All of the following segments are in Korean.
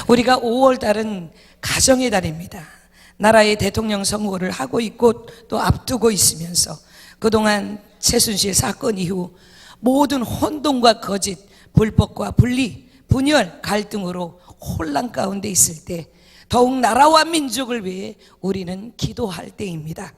우리가 5월 달은 가정의 달입니다. 나라의 대통령 선거를 하고 있고 또 앞두고 있으면서 그동안 최순실 사건 이후 모든 혼돈과 거짓, 불법과 분리, 분열, 갈등으로 혼란 가운데 있을 때 더욱 나라와 민족을 위해 우리는 기도할 때입니다.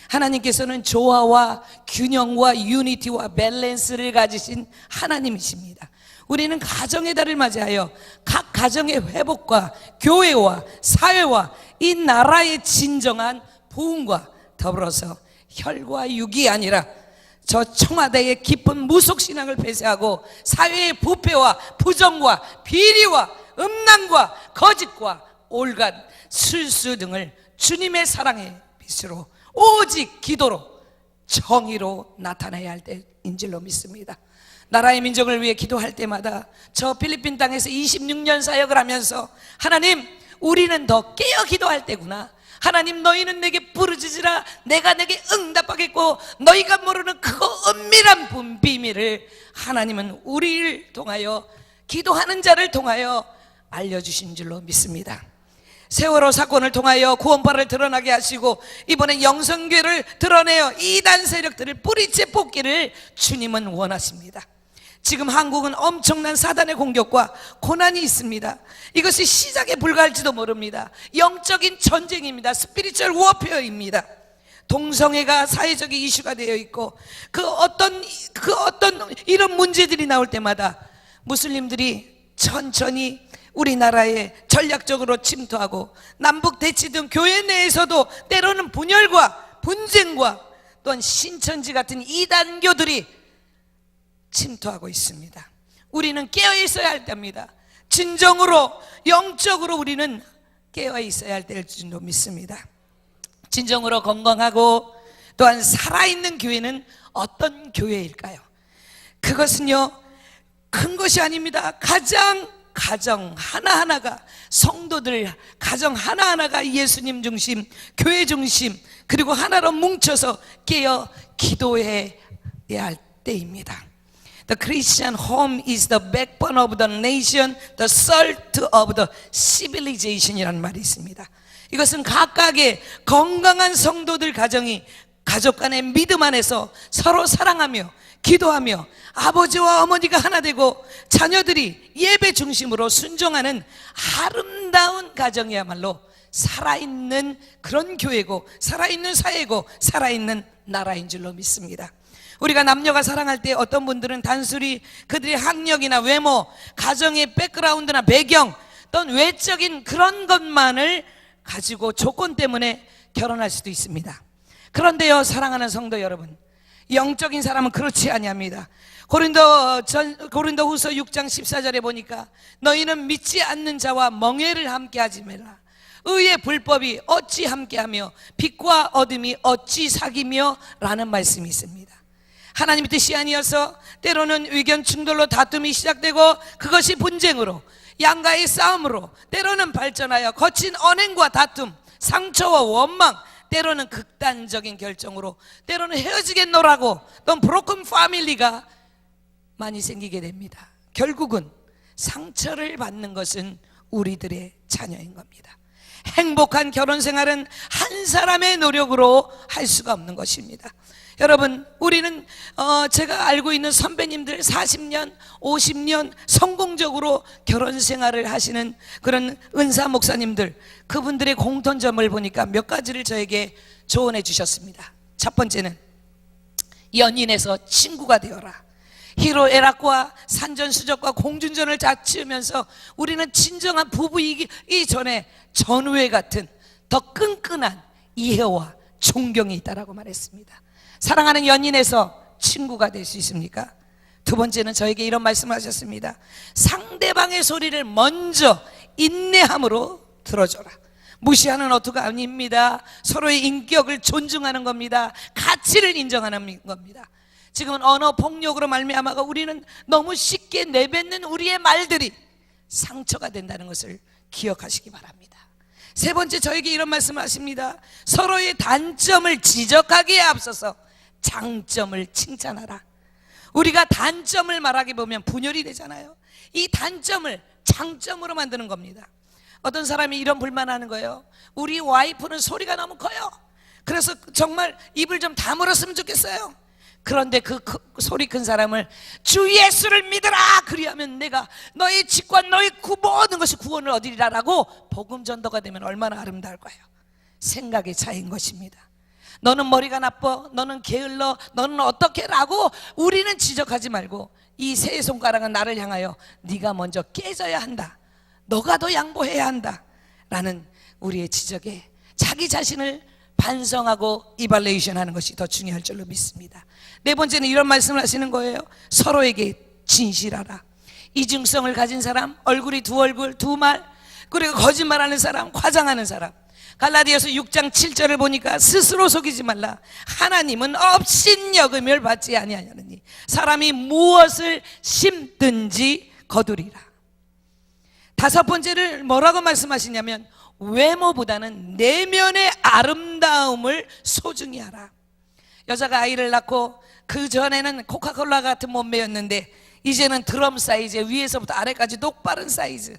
하나님께서는 조화와 균형과 유니티와 밸런스를 가지신 하나님이십니다. 우리는 가정의 달을 맞이하여 각 가정의 회복과 교회와 사회와 이 나라의 진정한 부흥과 더불어서 혈과 육이 아니라 저 청와대의 깊은 무속신앙을 폐쇄하고 사회의 부패와 부정과 비리와 음란과 거짓과 올간 술수 등을 주님의 사랑의 빛으로 오직 기도로 정의로 나타내야 할 때인 줄로 믿습니다. 나라의 민족을 위해 기도할 때마다 저 필리핀 땅에서 26년 사역을 하면서 하나님, 우리는 더 깨어 기도할 때구나. 하나님, 너희는 내게 부르짖으라 내가 내게 응답하겠고 너희가 모르는 그 은밀한 비밀을 하나님은 우리를 통하여 기도하는 자를 통하여 알려주신 줄로 믿습니다. 세월호 사건을 통하여 구원파를 드러나게 하시고 이번에 영성교회를 드러내어 이단 세력들을 뿌리째 뽑기를 주님은 원하십니다. 지금 한국은 엄청난 사단의 공격과 고난이 있습니다. 이것이 시작에 불과할지도 모릅니다. 영적인 전쟁입니다. 스피리추얼 워페어입니다. 동성애가 사회적인 이슈가 되어 있고 그 어떤 이런 문제들이 나올 때마다 무슬림들이 천천히 우리나라에 전략적으로 침투하고 남북 대치 등 교회 내에서도 때로는 분열과 분쟁과 또한 신천지 같은 이단교들이 침투하고 있습니다. 우리는 깨어 있어야 할 때입니다. 진정으로 영적으로 우리는 깨어 있어야 할 때일 줄로 믿습니다. 진정으로 건강하고 또한 살아있는 교회는 어떤 교회일까요? 그것은요, 큰 것이 아닙니다. 가정 하나하나가, 성도들 가정 하나하나가 예수님 중심, 교회 중심, 그리고 하나로 뭉쳐서 깨어 기도해야 할 때입니다. The Christian home is the backbone of the nation, the salt of the civilization이라는 말이 있습니다. 이것은 각각의 건강한 성도들 가정이 가족 간의 믿음 안에서 서로 사랑하며 기도하며 아버지와 어머니가 하나 되고 자녀들이 예배 중심으로 순종하는 아름다운 가정이야말로 살아있는 그런 교회고 살아있는 사회고 살아있는 나라인 줄로 믿습니다. 우리가 남녀가 사랑할 때 어떤 분들은 단순히 그들의 학력이나 외모, 가정의 백그라운드나 배경 또는 외적인 그런 것만을 가지고 조건 때문에 결혼할 수도 있습니다. 그런데요, 사랑하는 성도 여러분, 영적인 사람은 그렇지 아니합니다. 고린도후서 6장 14절에 보니까 너희는 믿지 않는 자와 멍해를 함께 하지 말라. 의의 불법이 어찌 함께하며 빛과 어둠이 어찌 사귀며 라는 말씀이 있습니다. 하나님의 뜻이 아니어서 때로는 의견 충돌로 다툼이 시작되고 그것이 분쟁으로, 양가의 싸움으로, 때로는 발전하여 거친 언행과 다툼, 상처와 원망, 때로는 극단적인 결정으로, 때로는 헤어지겠노라고, 또 브로큰 패밀리가 많이 생기게 됩니다. 결국은 상처를 받는 것은 우리들의 자녀인 겁니다. 행복한 결혼 생활은 한 사람의 노력으로 할 수가 없는 것입니다. 여러분, 우리는 제가 알고 있는 선배님들 40년, 50년 성공적으로 결혼 생활을 하시는 그런 은사 목사님들, 그분들의 공통점을 보니까 몇 가지를 저에게 조언해 주셨습니다. 첫 번째는 연인에서 친구가 되어라. 희로애락과 산전수적과 공중전을 자치우면서 우리는 진정한 부부이기 이전에 전우회 같은 더 끈끈한 이해와 존경이 있다라고 말했습니다. 사랑하는 연인에서 친구가 될 수 있습니까? 두 번째는 저에게 이런 말씀을 하셨습니다. 상대방의 소리를 먼저 인내함으로 들어줘라. 무시하는 어투가 아닙니다. 서로의 인격을 존중하는 겁니다. 가치를 인정하는 겁니다. 지금은 언어 폭력으로 말미암아 우리는 너무 쉽게 내뱉는 우리의 말들이 상처가 된다는 것을 기억하시기 바랍니다. 세 번째, 저에게 이런 말씀을 하십니다. 서로의 단점을 지적하기에 앞서서 장점을 칭찬하라. 우리가 단점을 말하게 보면 분열이 되잖아요. 이 단점을 장점으로 만드는 겁니다. 어떤 사람이 이런 불만하는 거예요. 우리 와이프는 소리가 너무 커요. 그래서 정말 입을 좀 다물었으면 좋겠어요. 그런데 그 소리 큰 사람을 주 예수를 믿으라 그리하면 내가 너의 집과 너의 모든 것이 구원을 얻으리라라고 복음 전도가 되면 얼마나 아름다울 거예요. 생각의 차이인 것입니다. 너는 머리가 나빠, 너는 게을러, 너는 어떻게 라고 우리는 지적하지 말고 이 세 손가락은 나를 향하여 네가 먼저 깨져야 한다, 너가 더 양보해야 한다 라는 우리의 지적에 자기 자신을 반성하고 이발레이션 하는 것이 더 중요할 줄로 믿습니다. 네 번째는 이런 말씀을 하시는 거예요. 서로에게 진실하라. 이중성을 가진 사람, 얼굴이 두 얼굴, 두 말, 그리고 거짓말하는 사람, 과장하는 사람. 갈라디아서 6장 7절을 보니까 스스로 속이지 말라. 하나님은 업신여금을 받지 아니하느니 사람이 무엇을 심든지 거두리라. 다섯 번째를 뭐라고 말씀하시냐면 외모보다는 내면의 아름다움을 소중히 하라. 여자가 아이를 낳고 그 전에는 코카콜라 같은 몸매였는데 이제는 드럼 사이즈, 위에서부터 아래까지 똑바른 사이즈.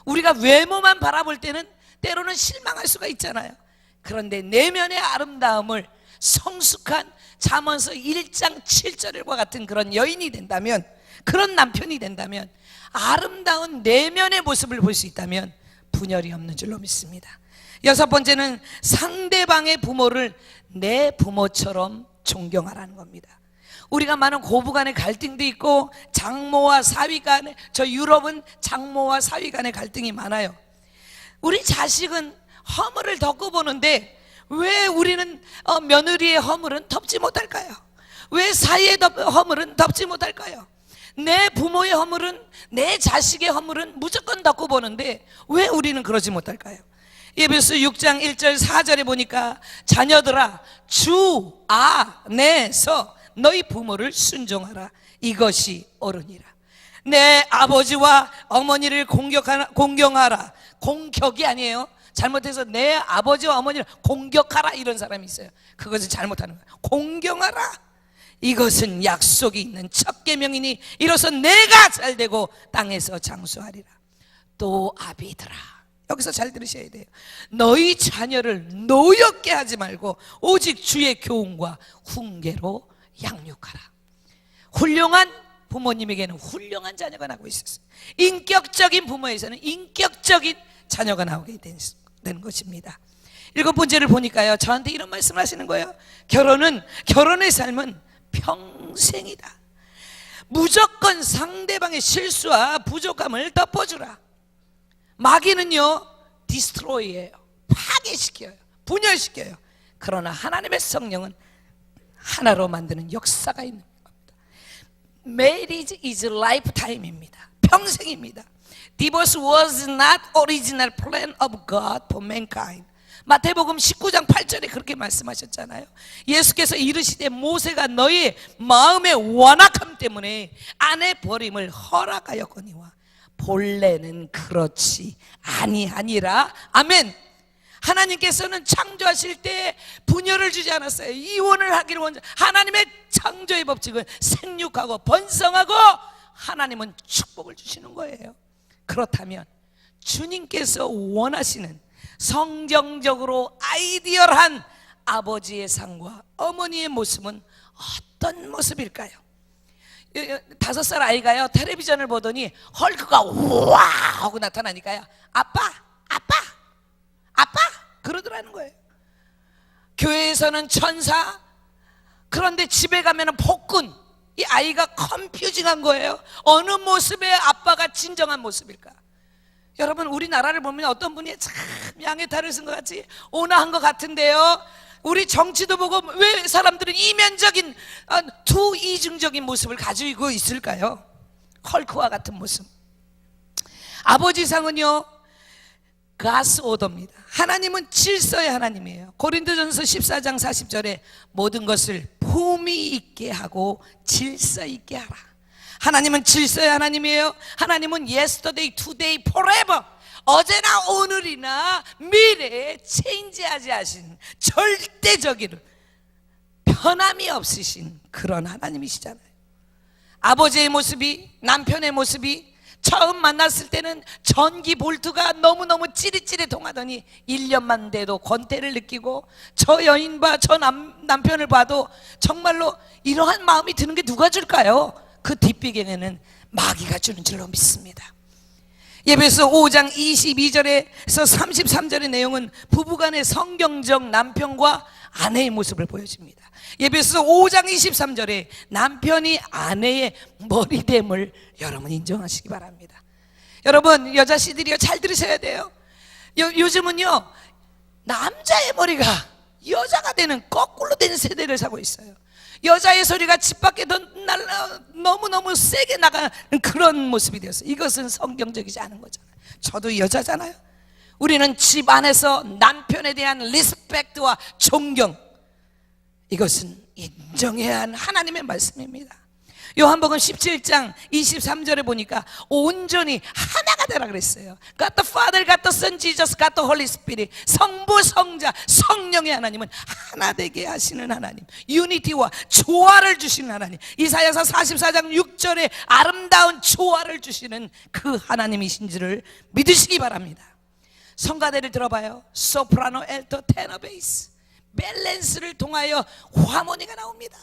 우리가 외모만 바라볼 때는 때로는 실망할 수가 있잖아요. 그런데 내면의 아름다움을 성숙한 잠언서 1장 7절과 같은 그런 여인이 된다면, 그런 남편이 된다면, 아름다운 내면의 모습을 볼 수 있다면 분열이 없는 줄로 믿습니다. 여섯 번째는 상대방의 부모를 내 부모처럼 존경하라는 겁니다. 우리가 많은 고부 간의 갈등도 있고 장모와 사위 간의, 저 유럽은 장모와 사위 간의 갈등이 많아요. 우리 자식은 허물을 덮고 보는데 왜 우리는 며느리의 허물은 덮지 못할까요? 왜 사위의 허물은 덮지 못할까요? 내 부모의 허물은, 내 자식의 허물은 무조건 덮고 보는데 왜 우리는 그러지 못할까요? 에베소 6장 1절 4절에 보니까 자녀들아 주 안에서 너희 부모를 순종하라. 이것이 옳으니라. 내 아버지와 어머니를 공경하라. 공격이 아니에요. 잘못해서 내 아버지와 어머니를 공격하라 이런 사람이 있어요. 그것을 잘못하는 거예요. 공경하라. 이것은 약속이 있는 첫 계명이니 이로써 내가 잘되고 땅에서 장수하리라. 또 아비들아, 여기서 잘 들으셔야 돼요. 너희 자녀를 노엽게 하지 말고 오직 주의 교훈과 훈계로 양육하라. 훌륭한 부모님에게는 훌륭한 자녀가 나오고 있었어요. 인격적인 부모에서는 인격적인 자녀가 나오게 되는 것입니다. 일곱 번째를 보니까요, 저한테 이런 말씀을 하시는 거예요. 결혼의 삶은 평생이다. 무조건 상대방의 실수와 부족함을 덮어주라. 마귀는요 디스트로이예요. 파괴시켜요. 분열시켜요. 그러나 하나님의 성령은 하나로 만드는 역사가 있는 겁니다. Marriage is lifetime입니다. 평생입니다. Divorce was not original plan of God for mankind. 마태복음 19장 8절에 그렇게 말씀하셨잖아요. 예수께서 이르시되 모세가 너의 마음의 완악함 때문에 아내 버림을 허락하였거니와 본래는 그렇지 아니하니라. 아멘. 하나님께서는 창조하실 때 분열을 주지 않았어요. 이혼을 하기를 원하는 하나님의 창조의 법칙은 생육하고 번성하고 하나님은 축복을 주시는 거예요. 그렇다면 주님께서 원하시는 성경적으로 아이디얼한 아버지의 상과 어머니의 모습은 어떤 모습일까요? 5살 아이가요 텔레비전을 보더니 헐크가 우와 하고 나타나니까요 아빠 그러더라는 거예요. 교회에서는 천사, 그런데 집에 가면은 폭군. 이 아이가 컨퓨징한 거예요. 어느 모습의 아빠가 진정한 모습일까? 여러분, 우리나라를 보면 어떤 분이 참 양의 탈을 쓴 것 같이 온화한 것 같은데요, 우리 정치도 보고 왜 사람들은 이면적인 두 이중적인 모습을 가지고 있을까요? 헐크와 같은 모습. 아버지상은요 가스 오더입니다. 하나님은 질서의 하나님이에요. 고린도전서 14장 40절에 모든 것을 품위 있게 하고 질서 있게 하라. 하나님은 질서의 하나님이에요. 하나님은 yesterday, today, forever, 어제나 오늘이나 미래에 체인지하지 않으신 절대적인 변함이 없으신 그런 하나님이시잖아요. 아버지의 모습이, 남편의 모습이 처음 만났을 때는 전기 볼트가 너무너무 찌릿찌릿 통하더니 1년만 돼도 권태를 느끼고, 저 여인과 저 남편을 봐도 정말로 이러한 마음이 드는 게 누가 줄까요? 그 뒷배경에는 마귀가 주는 줄로 믿습니다. 예배서 5장 22절에서 33절의 내용은 부부간의 성경적 남편과 아내의 모습을 보여줍니다. 예배서 5장 23절에 남편이 아내의 머리됨을 여러분 인정하시기 바랍니다. 여러분, 여자씨들이요, 잘 들으셔야 돼요. 요즘은요, 남자의 머리가 여자가 되는, 거꾸로 되는 세대를 사고 있어요. 여자의 소리가 집 밖에 너무너무 세게 나가는 그런 모습이 되었어요. 이것은 성경적이지 않은 거잖아요. 저도 여자잖아요. 우리는 집 안에서 남편에 대한 리스펙트와 존경, 이것은 인정해야 하는 하나님의 말씀입니다. 요한복음 17장 23절에 보니까 온전히 하나가 되라 그랬어요. God the Father, God the Son, Jesus, God the Holy Spirit. 성부, 성자, 성령의 하나님은 하나 되게 하시는 하나님, 유니티와 조화를 주시는 하나님, 이사야서 44장 6절에 아름다운 조화를 주시는 그 하나님이신지를 믿으시기 바랍니다. 성가대를 들어봐요. 소프라노, 엘토, 테너, 베이스, 밸런스를 통하여 하모니가 나옵니다.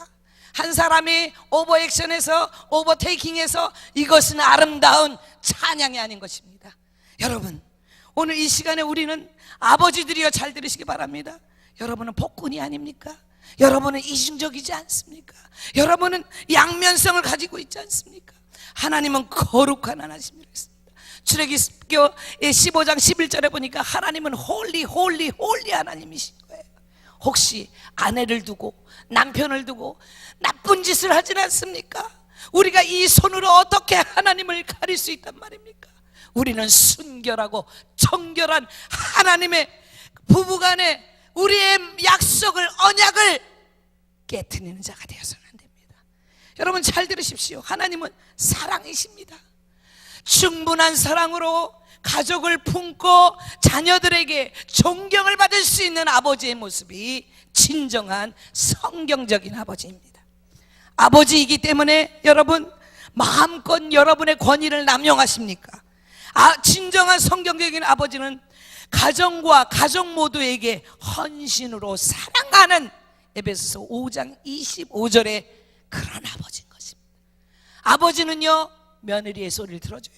한 사람이 오버액션에서, 오버테이킹해서, 이것은 아름다운 찬양이 아닌 것입니다. 여러분, 오늘 이 시간에 우리는 아버지들이여 잘 들으시기 바랍니다. 여러분은 복군이 아닙니까? 여러분은 이중적이지 않습니까? 여러분은 양면성을 가지고 있지 않습니까? 하나님은 거룩한 하나님이라고 했습니다. 출애굽기 15장 11절에 보니까 하나님은 홀리 홀리 홀리 하나님이신 거예요. 혹시 아내를 두고 남편을 두고 나쁜 짓을 하진 않습니까? 우리가 이 손으로 어떻게 하나님을 가릴 수 있단 말입니까? 우리는 순결하고 정결한 하나님의 부부간에 우리의 약속을, 언약을 깨트리는 자가 되어서는 안 됩니다. 여러분 잘 들으십시오. 하나님은 사랑이십니다. 충분한 사랑으로 가족을 품고 자녀들에게 존경을 받을 수 있는 아버지의 모습이 진정한 성경적인 아버지입니다. 아버지이기 때문에 여러분 마음껏 여러분의 권위를 남용하십니까? 진정한 성경적인 아버지는 가정과 가족 모두에게 헌신으로 사랑하는, 에베소서 5장 25절에 그런 아버지인 것입니다. 아버지는요, 며느리의 소리를 들어줘요.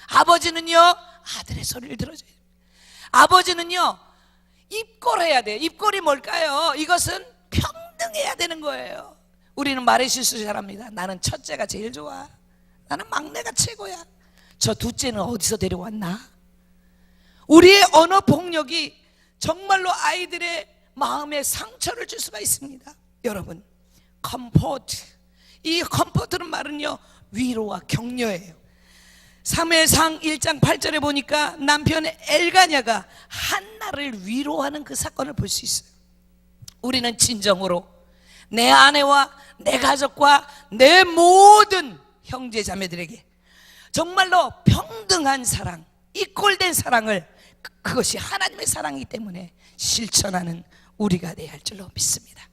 아버지는요, 아들의 소리를 들어줘요. 아버지는요, 입골해야 돼요. 입골이 뭘까요? 이것은 평등해야 되는 거예요. 우리는 말의 실수 잘합니다. 나는 첫째가 제일 좋아, 나는 막내가 최고야, 저 둘째는 어디서 데려왔나? 우리의 언어 폭력이 정말로 아이들의 마음에 상처를 줄 수가 있습니다. 여러분, 컴포트, 이 컴포트는 말은요, 위로와 격려예요. 사무엘상 1장 8절에 보니까 남편 엘가냐가 한나를 위로하는 그 사건을 볼 수 있어요. 우리는 진정으로 내 아내와 내 가족과 내 모든 형제 자매들에게 정말로 평등한 사랑, 이꼴된 사랑을, 그것이 하나님의 사랑이기 때문에 실천하는 우리가 되어야 할 줄로 믿습니다.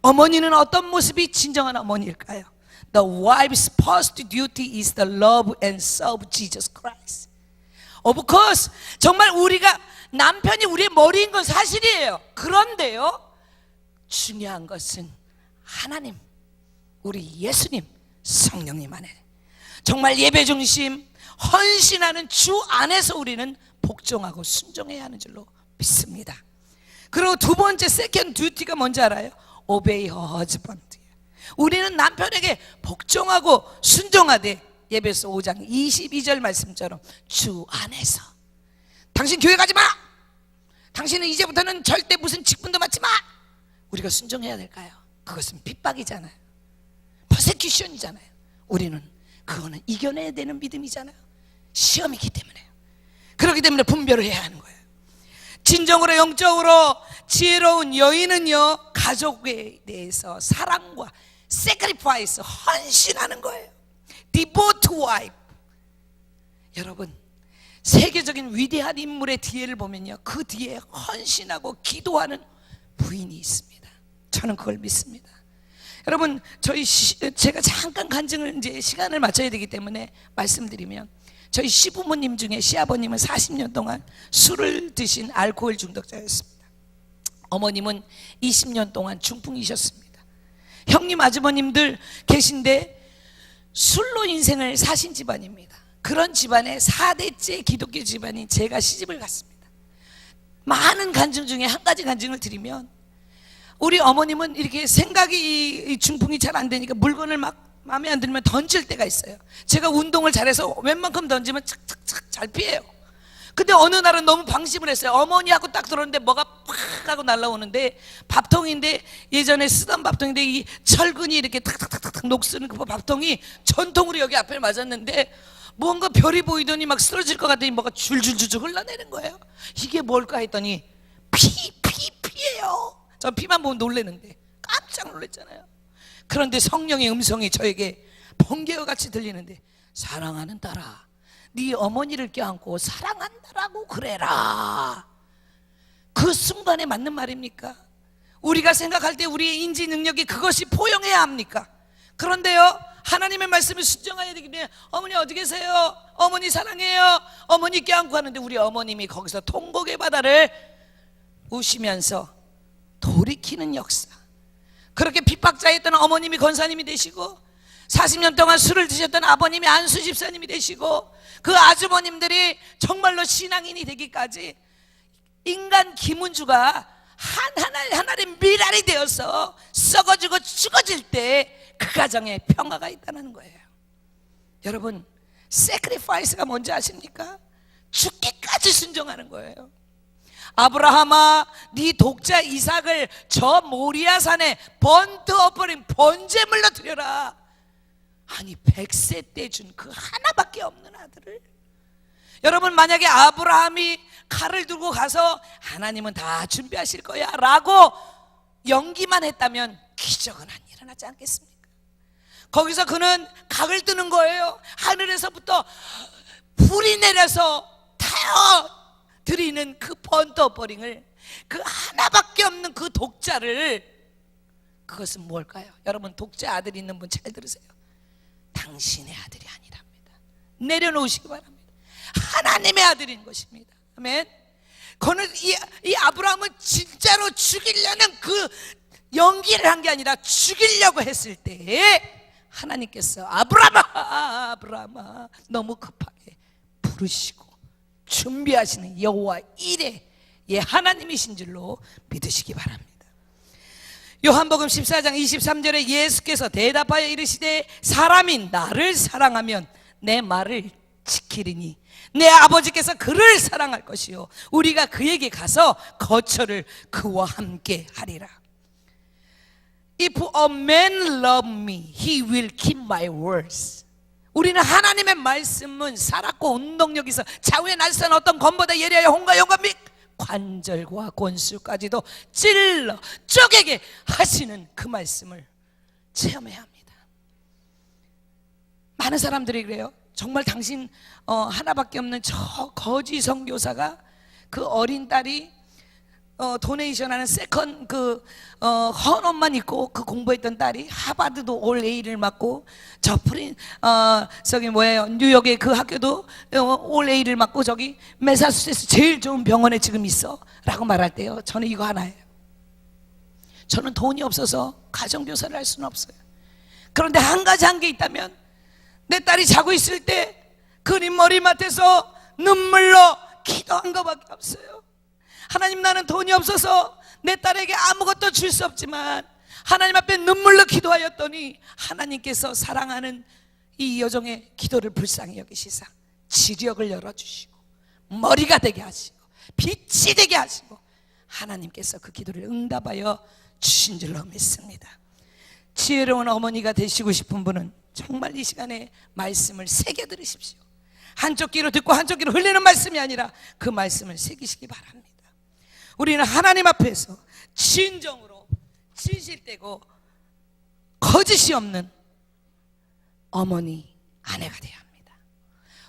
어머니는 어떤 모습이 진정한 어머니일까요? The wife's first duty is the love and serve Jesus Christ. Of course, 정말 우리가, 남편이 우리의 머리인 건 사실이에요. 그런데요, 중요한 것은 하나님, 우리 예수님, 성령님 안에 정말 예배 중심, 헌신하는 주 안에서 우리는 복종하고 순종해야 하는 줄로 믿습니다. 그리고 두 번째 세컨드 듀티가 뭔지 알아요? Obey her husband. 우리는 남편에게 복종하고 순종하되, 예배서 5장 22절 말씀처럼 주 안에서. 당신 교회 가지 마, 당신은 이제부터는 절대 무슨 직분도 맡지 마. 우리가 순종해야 될까요? 그것은 핍박이잖아요, 퍼세큐션이잖아요. 우리는 그거는 이겨내야 되는 믿음이잖아요. 시험이기 때문에요. 그렇기 때문에 분별을 해야 하는 거예요. 진정으로 영적으로 지혜로운 여인은요, 가족에 대해서 사랑과 sacrifice, 헌신하는 거예요. Devote to wife. 여러분, 세계적인 위대한 인물의 뒤에를 보면요, 그 뒤에 헌신하고 기도하는 부인이 있습니다. 저는 그걸 믿습니다. 여러분, 제가 잠깐 간증을, 이제 시간을 맞춰야 되기 때문에 말씀드리면, 저희 시부모님 중에 시아버님은 40년 동안 술을 드신 알코올 중독자였습니다. 어머님은 20년 동안 중풍이셨습니다. 형님 아주버님들 계신데 술로 인생을 사신 집안입니다. 그런 집안의 4대째 기독교 집안인 제가 시집을 갔습니다. 많은 간증 중에 한 가지 간증을 드리면, 우리 어머님은 이렇게 생각이 이 중풍이 잘 안 되니까 물건을 막 마음에 안 들면 던질 때가 있어요. 제가 운동을 잘해서 웬만큼 던지면 착착착 잘 피해요. 근데 어느 날은 너무 방심을 했어요. 어머니하고 딱 들었는데 뭐가 팍 하고 날라오는데, 밥통인데 예전에 쓰던 밥통인데 이 철근이 이렇게 탁탁탁탁 녹쓰는 그 밥통이 전통으로 여기 앞에 맞았는데, 뭔가 별이 보이더니 막 쓰러질 것 같더니 뭐가 줄줄줄줄 흘러내는 거예요. 이게 뭘까 했더니 피예요. 저 피만 보면 놀라는데 깜짝 놀랐잖아요. 그런데 성령의 음성이 저에게 번개와 같이 들리는데, 사랑하는 딸아, 네 어머니를 껴안고 사랑한다라고 그래라. 그 순간에 맞는 말입니까? 우리가 생각할 때 우리의 인지 능력이 그것이 포용해야 합니까? 그런데요, 하나님의 말씀을 순종해야 되기 때문에, 어머니 어디 계세요? 어머니 사랑해요. 어머니 껴안고 하는데 우리 어머님이 거기서 통곡의 바다를 우시면서 돌이키는 역사. 그렇게 핍박자였던 어머님이 권사님이 되시고, 40년 동안 술을 드셨던 아버님이 안수 집사님이 되시고, 그 아주버님들이 정말로 신앙인이 되기까지 인간 김은주가 하나의 미랄이 되어서 썩어지고 죽어질 때 그 가정에 평화가 있다는 거예요. 여러분, sacrifice가 뭔지 아십니까? 죽기까지 순종하는 거예요. 아브라함아, 네 독자 이삭을 저 모리아산에 번트 오퍼링 번제물로 드려라. 아니, 100세 때 준 그 하나밖에 없는 아들을. 여러분, 만약에 아브라함이 칼을 들고 가서 하나님은 다 준비하실 거야 라고 연기만 했다면 기적은 안 일어나지 않겠습니까? 거기서 그는 각을 뜨는 거예요. 하늘에서부터 불이 내려서 타워 드리는 그 번트 오퍼링을, 그 하나밖에 없는 그 독자를, 그것은 뭘까요? 여러분, 독자 아들이 있는 분 잘 들으세요. 당신의 아들이 아니랍니다. 내려놓으시기 바랍니다. 하나님의 아들인 것입니다. 아멘. 그는 이 아브라함은 진짜로 죽이려는 그 연기를 한 게 아니라 죽이려고 했을 때에 하나님께서 아브라함아 너무 급하게 부르시고 준비하시는 여호와 이레, 예, 하나님이신 줄로 믿으시기 바랍니다. 요한복음 14장 23절에 예수께서 대답하여 이르시되, 사람이 나를 사랑하면 내 말을 지키리니 내 아버지께서 그를 사랑할 것이요 우리가 그에게 가서 거처를 그와 함께 하리라. If a man love me, he will keep my words. 우리는 하나님의 말씀은 살았고 운동력 있어 좌우에 날선 어떤 검보다 예리하여 홍과 영과 및 관절과 권수까지도 찔러 쪼개게 하시는 그 말씀을 체험해야 합니다. 많은 사람들이 그래요. 정말 당신 하나밖에 없는 저 거지 선교사가, 그 어린 딸이 도네이션하는 세컨 헌옷만 입고 그 공부했던 딸이 하버드도 올 A를 맞고, 저기 뭐예요, 뉴욕의 그 학교도 올 A를 맞고, 저기 매사추세츠 제일 좋은 병원에 지금 있어 라고 말할 때요, 저는 이거 하나예요. 저는 돈이 없어서 가정교사를 할 수는 없어요. 그런데 한 가지 한 게 있다면, 내 딸이 자고 있을 때 그림 머리맡에서 눈물로 기도한 것밖에 없어요. 하나님, 나는 돈이 없어서 내 딸에게 아무것도 줄 수 없지만 하나님 앞에 눈물로 기도하였더니 하나님께서 사랑하는 이 여종의 기도를 불쌍히 여기시사 지력을 열어주시고 머리가 되게 하시고 빛이 되게 하시고 하나님께서 그 기도를 응답하여 주신 줄로 믿습니다. 지혜로운 어머니가 되시고 싶은 분은 정말 이 시간에 말씀을 새겨 들으십시오. 한쪽 귀로 듣고 한쪽 귀로 흘리는 말씀이 아니라 그 말씀을 새기시기 바랍니다. 우리는 하나님 앞에서 진정으로 진실되고 거짓이 없는 어머니, 아내가 되어야 합니다.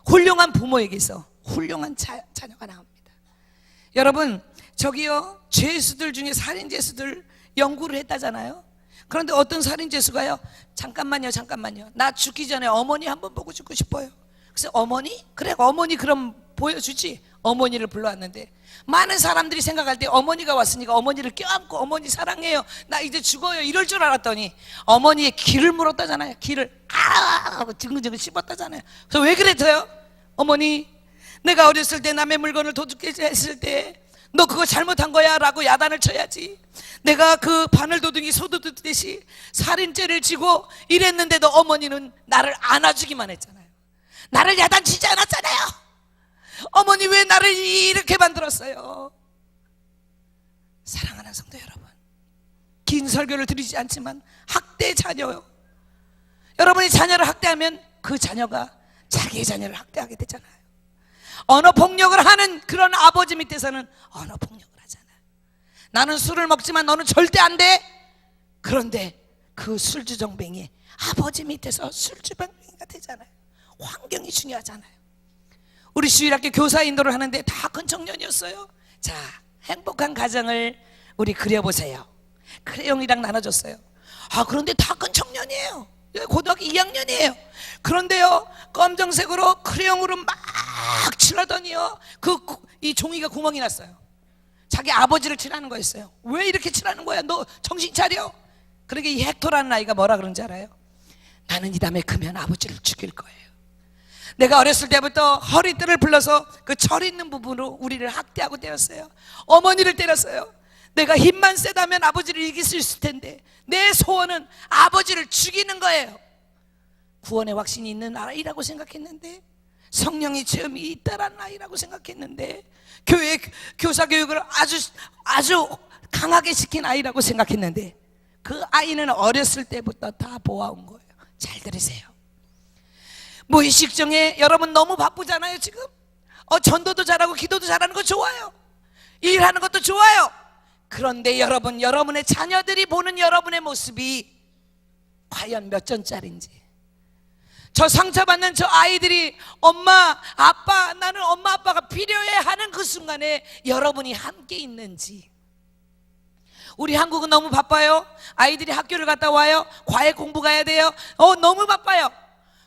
훌륭한 부모에게서 훌륭한 자녀가 나옵니다. 여러분, 저기요, 죄수들 중에 살인죄수들 연구를 했다잖아요. 그런데 어떤 살인죄수가요, 잠깐만요, 나 죽기 전에 어머니 한번 보고 죽고 싶어요. 그래서 어머니? 그래, 어머니 그럼 보여주지. 어머니를 불러왔는데 많은 사람들이 생각할 때 어머니가 왔으니까 어머니를 껴안고 어머니 사랑해요, 나 이제 죽어요, 이럴 줄 알았더니 어머니의 기를 물었다잖아요. 기를 지근지근 씹었다잖아요. 그래서 왜 그랬어요? 어머니, 내가 어렸을 때 남의 물건을 도둑질 했을 때 너 그거 잘못한 거야 라고 야단을 쳐야지. 내가 그 바늘도둑이 소도둑듯이 살인죄를 지고 이랬는데도 어머니는 나를 안아주기만 했잖아요. 나를 야단치지 않았잖아요. 어머니 왜 나를 이렇게 만들었어요? 사랑하는 성도 여러분, 긴 설교를 드리지 않지만 학대 자녀요, 여러분이 자녀를 학대하면 그 자녀가 자기의 자녀를 학대하게 되잖아요. 언어폭력을 하는 그런 아버지 밑에서는 언어폭력을 하잖아요. 나는 술을 먹지만 너는 절대 안 돼. 그런데 그 술주정뱅이 아버지 밑에서 술주정뱅이가 되잖아요. 환경이 중요하잖아요. 우리 주일학교 교사 인도를 하는데 다 큰 청년이었어요. 자, 행복한 가정을 우리 그려보세요. 크레용이랑 나눠줬어요. 그런데 다 큰 청년이에요. 고등학교 2학년이에요. 그런데요, 검정색으로 크레용으로 막 칠하더니요, 이 종이가 구멍이 났어요. 자기 아버지를 칠하는 거였어요. 왜 이렇게 칠하는 거야? 너 정신 차려. 그러니까 이 헥토라는 아이가 뭐라 그런지 알아요? 나는 이 다음에 크면 아버지를 죽일 거예요. 내가 어렸을 때부터 허리띠를 불러서 그 철 있는 부분으로 우리를 학대하고 때렸어요. 어머니를 때렸어요. 내가 힘만 세다면 아버지를 이길 수 있을 텐데 내 소원은 아버지를 죽이는 거예요. 구원의 확신이 있는 아이라고 생각했는데, 성령의 체험이 있다라는 아이라고 생각했는데, 교회 교사 교육을 아주 강하게 시킨 아이라고 생각했는데, 그 아이는 어렸을 때부터 다 보아온 거예요. 잘 들으세요. 무의식중에 여러분 너무 바쁘잖아요. 지금 전도도 잘하고 기도도 잘하는 거 좋아요. 일하는 것도 좋아요. 그런데 여러분, 여러분의 자녀들이 보는 여러분의 모습이 과연 몇 전짜리인지, 저 상처받는 저 아이들이 엄마 아빠, 나는 엄마 아빠가 필요해 하는 그 순간에 여러분이 함께 있는지. 우리 한국은 너무 바빠요. 아이들이 학교를 갔다 와요. 과외 공부 가야 돼요. 너무 바빠요.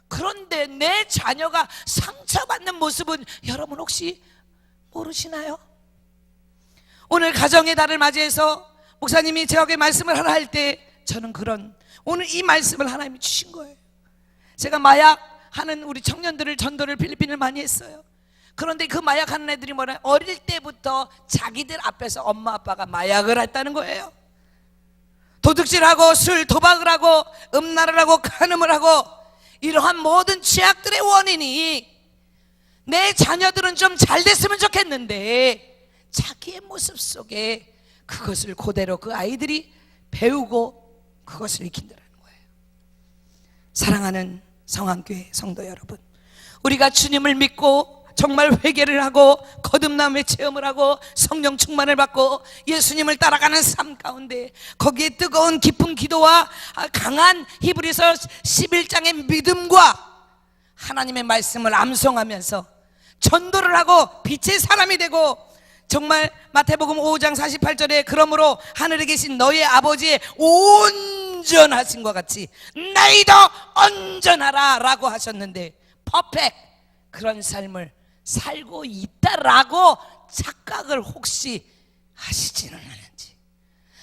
그런데 내 자녀가 상처받는 모습은 여러분 혹시 모르시나요? 오늘 가정의 달을 맞이해서 목사님이 저에게 말씀을 하나 할 때 저는 오늘 이 말씀을 하나님이 주신 거예요. 제가 마약하는 우리 청년들을 전도를 필리핀을 많이 했어요. 그런데 그 마약하는 애들이 뭐라, 어릴 때부터 자기들 앞에서 엄마 아빠가 마약을 했다는 거예요. 도둑질하고 술 도박을 하고 음란을 하고 간음을 하고 이러한 모든 죄악들의 원인이 내 자녀들은 좀 잘 됐으면 좋겠는데 자기의 모습 속에 그것을 그대로 그 아이들이 배우고 그것을 익힌다는 거예요. 사랑하는 성안교회 성도 여러분, 우리가 주님을 믿고 정말 회개를 하고 거듭남의 체험을 하고 성령 충만을 받고 예수님을 따라가는 삶 가운데 거기에 뜨거운 깊은 기도와 강한 히브리서 11장의 믿음과 하나님의 말씀을 암송하면서 전도를 하고 빛의 사람이 되고, 정말 마태복음 5장 48절에 그러므로 하늘에 계신 너희 아버지의 온전하신 것 같이 너희도 온전하라 라고 하셨는데, 퍼펙트 그런 삶을 살고 있다라고 착각을 혹시 하시지는 않은지.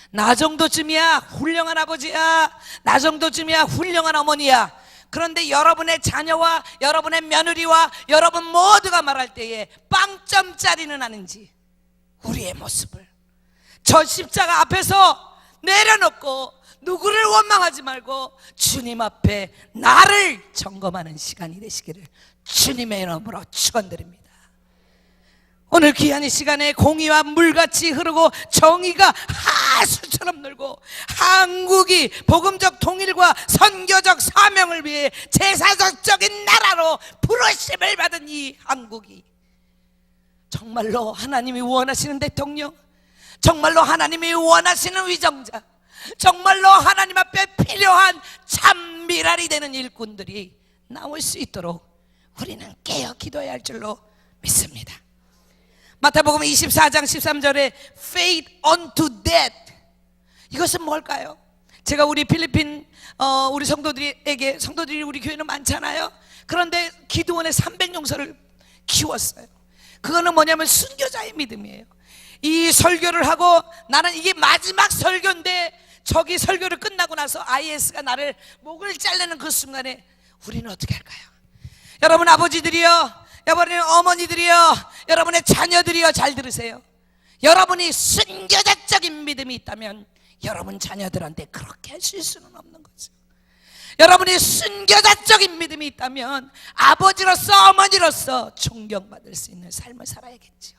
나 정도쯤이야 훌륭한 아버지야, 나 정도쯤이야 훌륭한 어머니야. 그런데 여러분의 자녀와 여러분의 며느리와 여러분 모두가 말할 때에 빵점짜리는 아닌지, 우리의 모습을 저 십자가 앞에서 내려놓고 누구를 원망하지 말고 주님 앞에 나를 점검하는 시간이 되시기를 주님의 이름으로 축원드립니다. 오늘 귀한 이 시간에 공의와 물같이 흐르고 정의가 하수처럼 늘고 한국이 복음적 통일과 선교적 사명을 위해 제사적인 나라로 부르심을 받은 이 한국이 정말로 하나님이 원하시는 대통령, 정말로 하나님이 원하시는 위정자, 정말로 하나님 앞에 필요한 참 미랄이 되는 일꾼들이 나올 수 있도록 우리는 깨어 기도해야 할 줄로 믿습니다. 마태복음 24장 13절에 faith unto death, 이것은 뭘까요? 제가 우리 필리핀 우리 성도들이 우리 교회는 많잖아요. 그런데 기드온의 300용사를 키웠어요. 그거는 뭐냐면 순교자의 믿음이에요. 이 설교를 하고 나는 이게 마지막 설교인데, 저기 설교를 끝나고 나서 IS가 나를 목을 자르는 그 순간에 우리는 어떻게 할까요? 여러분 아버지들이여, 여러분의 어머니들이여, 여러분의 자녀들이여, 잘 들으세요. 여러분이 순교자적인 믿음이 있다면 여러분 자녀들한테 그렇게 하실 수는 없는 거죠. 여러분이 순교자적인 믿음이 있다면 아버지로서 어머니로서 존경받을 수 있는 삶을 살아야겠죠.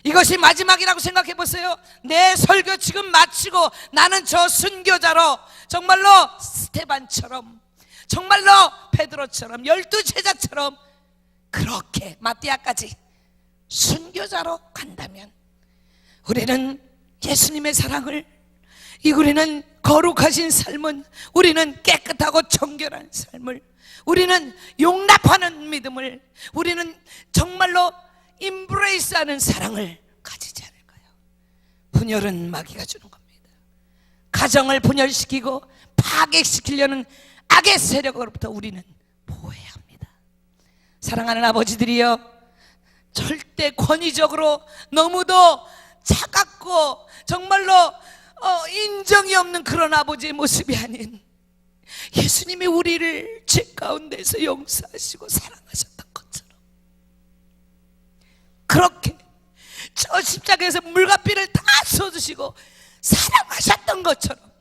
이것이 마지막이라고 생각해 보세요. 내 설교 지금 마치고 나는 저 순교자로 정말로 스테반처럼, 정말로 베드로처럼, 12제자처럼 그렇게 마띠아까지 순교자로 간다면 우리는 예수님의 사랑을, 우리는 거룩하신 삶은, 우리는 깨끗하고 정결한 삶을, 우리는 용납하는 믿음을, 우리는 정말로 임브레이스하는 사랑을 가지지 않을까요? 분열은 마귀가 주는 겁니다. 가정을 분열시키고 파괴시키려는 악의 세력으로부터 우리는 보호해야 합니다. 사랑하는 아버지들이여, 절대 권위적으로 너무도 차갑고 정말로 인정이 없는 그런 아버지의 모습이 아닌, 예수님이 우리를 죄 가운데서 용서하시고 사랑하셨던 것처럼, 그렇게 저 십자가에서 물과 피를 다 쏟으시고 사랑하셨던 것처럼,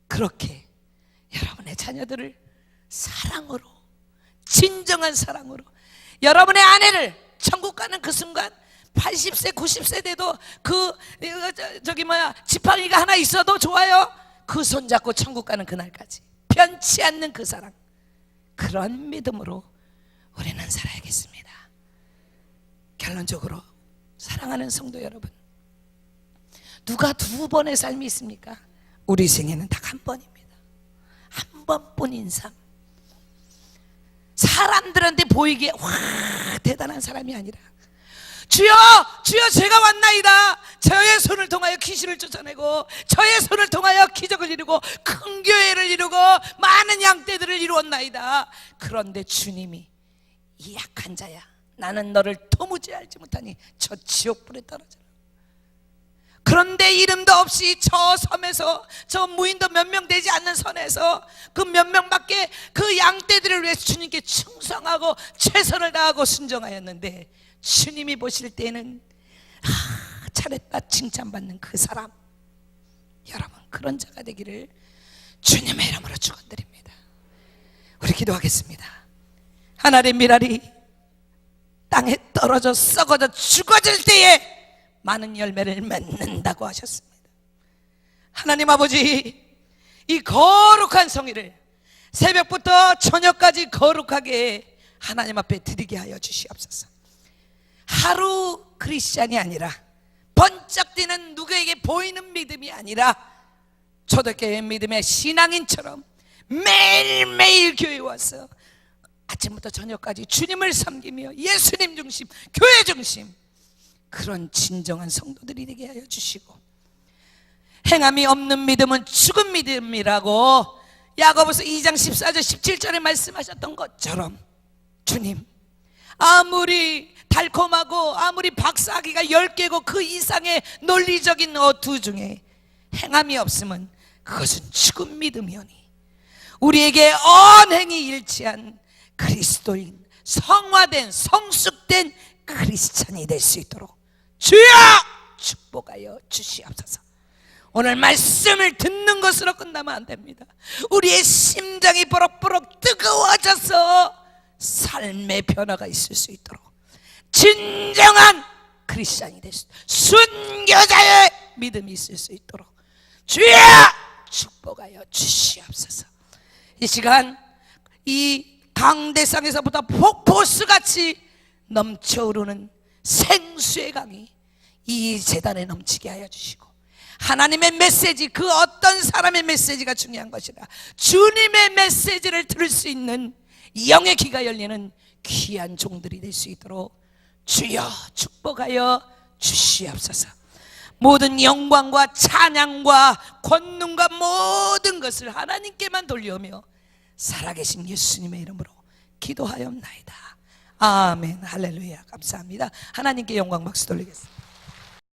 그렇게 여러분의 자녀들을 사랑으로, 진정한 사랑으로, 여러분의 아내를 천국 가는 그 순간 80세 90세 돼도 지팡이가 하나 있어도 좋아요. 그 손잡고 천국 가는 그날까지 변치 않는 그 사랑, 그런 믿음으로 우리는 살아야겠습니다. 결론적으로 사랑하는 성도 여러분, 누가 두 번의 삶이 있습니까? 우리 생에는 딱 한 번입니다. 한 번뿐인 삶. 사람들한테 보이기에 와 대단한 사람이 아니라, 주여 주여 제가 왔나이다, 저의 손을 통하여 귀신을 쫓아내고 저의 손을 통하여 기적을 이루고 큰 교회를 이루고 많은 양떼들을 이루었나이다. 그런데 주님이 이 약한 자야, 나는 너를 도무지 알지 못하니 저 지옥불에 떨어져라. 그런데 이름도 없이 저 섬에서, 저 무인도 몇 명 되지 않는 선에서 그 몇 명밖에 그 양떼들을 위해서 주님께 충성하고 최선을 다하고 순종하였는데, 주님이 보실 때는 잘했다 칭찬받는 그 사람, 여러분 그런 자가 되기를 주님의 이름으로 축원드립니다. 우리 기도하겠습니다. 하나님의 미랄이 땅에 떨어져 썩어져 죽어질 때에 많은 열매를 맺는다고 하셨습니다. 하나님 아버지, 이 거룩한 성의를 새벽부터 저녁까지 거룩하게 하나님 앞에 드리게 하여 주시옵소서. 하루 크리스찬이 아니라, 번쩍 뛰는 누구에게 보이는 믿음이 아니라 초대교회 믿음의 신앙인처럼 매일매일 교회에 와서 아침부터 저녁까지 주님을 섬기며 예수님 중심, 교회 중심, 그런 진정한 성도들이 되게 하여 주시고, 행함이 없는 믿음은 죽은 믿음이라고 야고보서 2장 14절 17절에 말씀하셨던 것처럼, 주님 아무리 달콤하고 아무리 박사하기가 10개고 그 이상의 논리적인 어투 중에 행함이 없으면 그것은 죽은 믿음이오니, 우리에게 언행이 일치한 그리스도인, 성화된 성숙된 크리스찬이 될 수 있도록 주여 축복하여 주시옵소서. 오늘 말씀을 듣는 것으로 끝나면 안 됩니다. 우리의 심장이 버럭버럭 뜨거워져서 삶의 변화가 있을 수 있도록 진정한 크리스찬이 될 수, 순교자의 믿음이 있을 수 있도록 주여 축복하여 주시옵소서. 이 시간 이 강대상에서부터 폭포수같이 넘쳐오르는 생수의 강이 이 재단에 넘치게 하여 주시고, 하나님의 메시지, 그 어떤 사람의 메시지가 중요한 것이라 주님의 메시지를 들을 수 있는 영의 귀가 열리는 귀한 종들이 될 수 있도록 주여 축복하여 주시옵소서. 모든 영광과 찬양과 권능과 모든 것을 하나님께만 돌려오며 살아계신 예수님의 이름으로 기도하옵나이다. 아멘. 할렐루야. 감사합니다. 하나님께 영광 박수 돌리겠습니다.